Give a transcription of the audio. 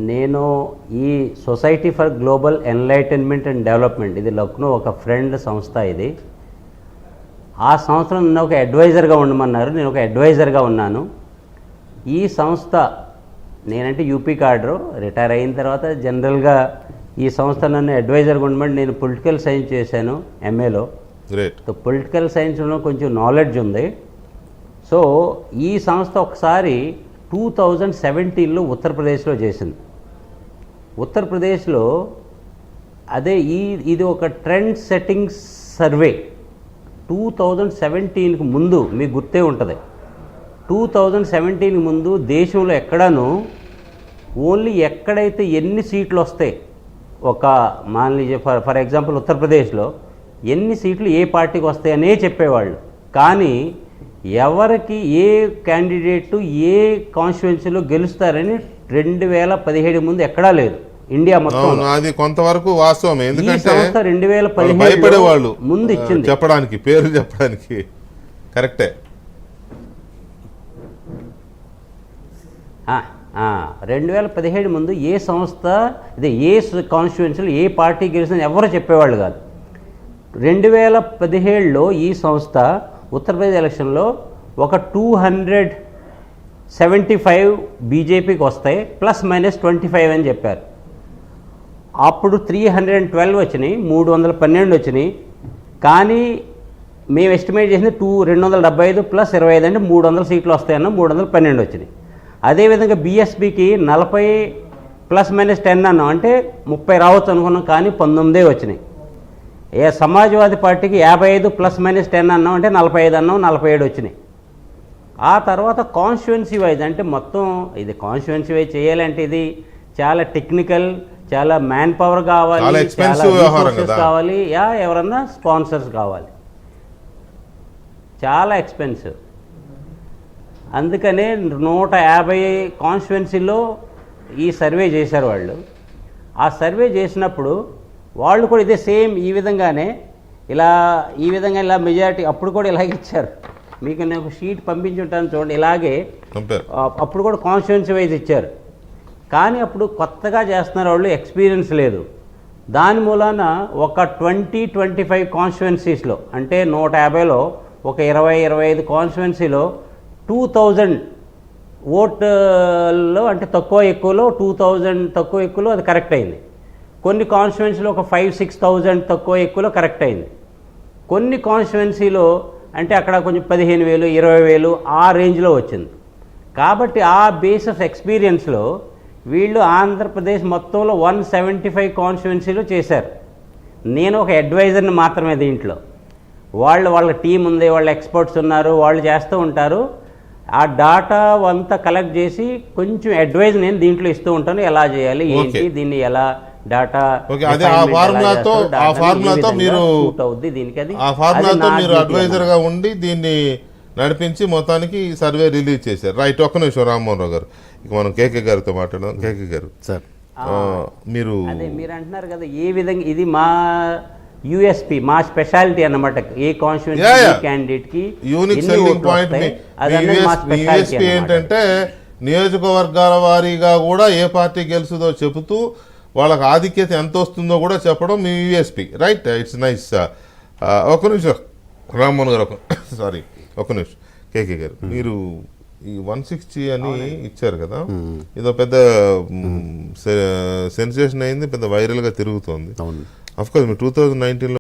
నేను ఈ society for global enlightenment and development, ఇది లక్నో ఒక ఫ్రెండ్ సంస్థ. ఇది ఆ సంస్థలో నన్ను ఒక అడ్వైజర్గా ఉండమన్నారు. నేను ఒక అడ్వైజర్గా ఉన్నాను. ఈ సంస్థ, నేనంటే యూపీ కాడరు, రిటైర్ అయిన తర్వాత జనరల్గా ఈ సంస్థ నన్ను అడ్వైజర్గా ఉండమని, నేను పొలిటికల్ సైన్స్ చేశాను ఎంఏలో. సో పొలిటికల్ సైన్స్లో కొంచెం నాలెడ్జ్ ఉంది. సో ఈ సంస్థ ఒకసారి 2017లో ఉత్తరప్రదేశ్లో చేసింది. ఉత్తరప్రదేశ్లో అదే ఇది ఒక ట్రెండ్ సెట్టింగ్ సర్వే. 2017కి ముందు మీకు గుర్తే ఉంటుంది. 2017కి ముందు దేశంలో ఎక్కడాను ఓన్లీ ఎక్కడైతే ఎన్ని సీట్లు వస్తాయి, ఒక ఫర్ ఎగ్జాంపుల్ ఉత్తరప్రదేశ్లో ఎన్ని సీట్లు ఏ పార్టీకి వస్తాయనే చెప్పేవాళ్ళు. కానీ ఎవరికి ఏ క్యాండిడేటు ఏ కాన్స్టిట్యున్సీలో గెలుస్తారని 2017 ముందు ఎక్కడా లేదు ఇండియా మొత్తం. అది కొంతవరకు వాస్తవం. ఎందుకంటే 2017 ముందు ఇచ్చింది చెప్పడానికి, పేరు చెప్పడానికి. కరెక్టే. 2017 ముందు ఏ సంస్థ, ఇది ఏ కాన్స్టిట్యున్సీలో ఏ పార్టీ గెలిచిందని ఎవరు చెప్పేవాళ్ళు కాదు. 2017లో ఈ సంస్థ ఉత్తరప్రదేశ్ ఎలక్షన్లో ఒక 275 బీజేపీకి వస్తాయి, +-25 అని చెప్పారు. అప్పుడు 312 వచ్చినాయి, 312 వచ్చినాయి. కానీ మేము ఎస్టిమేట్ చేసింది 275 + 25 అంటే 300 సీట్లు వస్తాయన్న, 312 వచ్చినాయి. అదేవిధంగా బీఎస్పీకి 40 +-10 అన్నాం, అంటే 30 రావచ్చు అనుకున్నాం, కానీ 19 వచ్చినాయి. సమాజ్వాదీ పార్టీకి 55 +-10 అన్నాం, అంటే 45 అన్నాం, 47 వచ్చినాయి. ఆ తర్వాత కాన్స్టిట్యున్సీ వైజ్, అంటే మొత్తం ఇది కాన్స్టిట్యున్సీ వైజ్ చేయాలంటే ఇది చాలా టెక్నికల్, చాలా మ్యాన్ పవర్ కావాలి, చాలా రిసోర్సెస్ కావాలి, ఎవరన్నా స్పాన్సర్స్ కావాలి, చాలా ఎక్స్పెన్సివ్. అందుకనే 150 కాన్స్టిట్యున్సీలో ఈ సర్వే చేశారు వాళ్ళు. ఆ సర్వే చేసినప్పుడు వాళ్ళు కూడా ఇదే సేమ్ ఈ విధంగానే ఇలా మెజారిటీ అప్పుడు కూడా ఇలాగే ఇచ్చారు. మీకు నేను ఒక షీట్ పంపించి ఉంటాను చూడండి, ఇలాగే అప్పుడు కూడా కాన్స్టిట్యున్సీ వైజ్ ఇచ్చారు. కానీ అప్పుడు కొత్తగా చేస్తున్నారు వాళ్ళు, ఎక్స్పీరియన్స్ లేదు. దాని మూలాన ఒక 20-25 కాన్స్టిట్యున్సీస్లో, అంటే 150లో ఒక 20-25 కాన్స్టిట్యున్సీలో 2000 ఓట్లో, అంటే తక్కువ ఎక్కువలో 2000 తక్కువ ఎక్కువలో అది కరెక్ట్ అయింది. కొన్ని కాన్స్టిట్యున్సీలో ఒక 5-6,000 తక్కువ ఎక్కువలో కరెక్ట్ అయింది. కొన్ని కాన్స్టిట్యున్సీలో అంటే అక్కడ కొంచెం 15,000, 20,000 ఆ రేంజ్లో వచ్చింది. కాబట్టి ఆ బేస్ ఆఫ్ ఎక్స్పీరియన్స్లో వీళ్ళు ఆంధ్రప్రదేశ్ మొత్తంలో 175 కాన్స్టిట్యున్సీలు చేశారు. నేను ఒక అడ్వైజర్ని మాత్రమే దీంట్లో. వాళ్ళ టీం ఉంది, వాళ్ళ ఎక్స్పర్ట్స్ ఉన్నారు, వాళ్ళు చేస్తూ ఉంటారు. ఆ డాటా అంతా కలెక్ట్ చేసి కొంచెం అడ్వైజ్ నేను దీంట్లో ఇస్తూ ఉంటాను, ఎలా చేయాలి, ఏంటి, దీన్ని ఎలా డాటా మీరు అడ్వైజర్ గా ఉండి దీన్ని నడిపించి మొత్తానికి సర్వే రిలీజ్ చేశారు. రైట్, ఒక్క నిమిషం రామ్మోహన్ రావు గారు, ఇక మనం కేకే గారితో మాట్లాడదాం. కేకే గారు సార్, మీరు అంటున్నారు కదా ఏ విధంగా ఇది మా యూఎస్పీ, మా స్పెషాలిటీ అన్నమాట. ఏ కాన్స్టిట్యున్సీ క్యాండిడేట్ కి యూనిక్ సెల్లింగ్ పాయింట్ ఏంటంటే నియోజకవర్గాల వారీగా కూడా ఏ పార్టీ గెలుస్తుందో చెబుతూ వాళ్ళకి ఆధిక్యత ఎంత వస్తుందో కూడా చెప్పడం మీ యూఎస్పీ. Right, it's nice. ఒక నిమిషం రామ్మోహన్ గారు, సారీ ఒక నిమిషం. కేకే గారు, మీరు ఈ 160 అని ఇచ్చారు కదా, ఇదో పెద్ద సెన్సేషన్ అయింది, పెద్ద వైరల్గా తిరుగుతోంది. అఫ్కోర్స్ మీరు 2019లో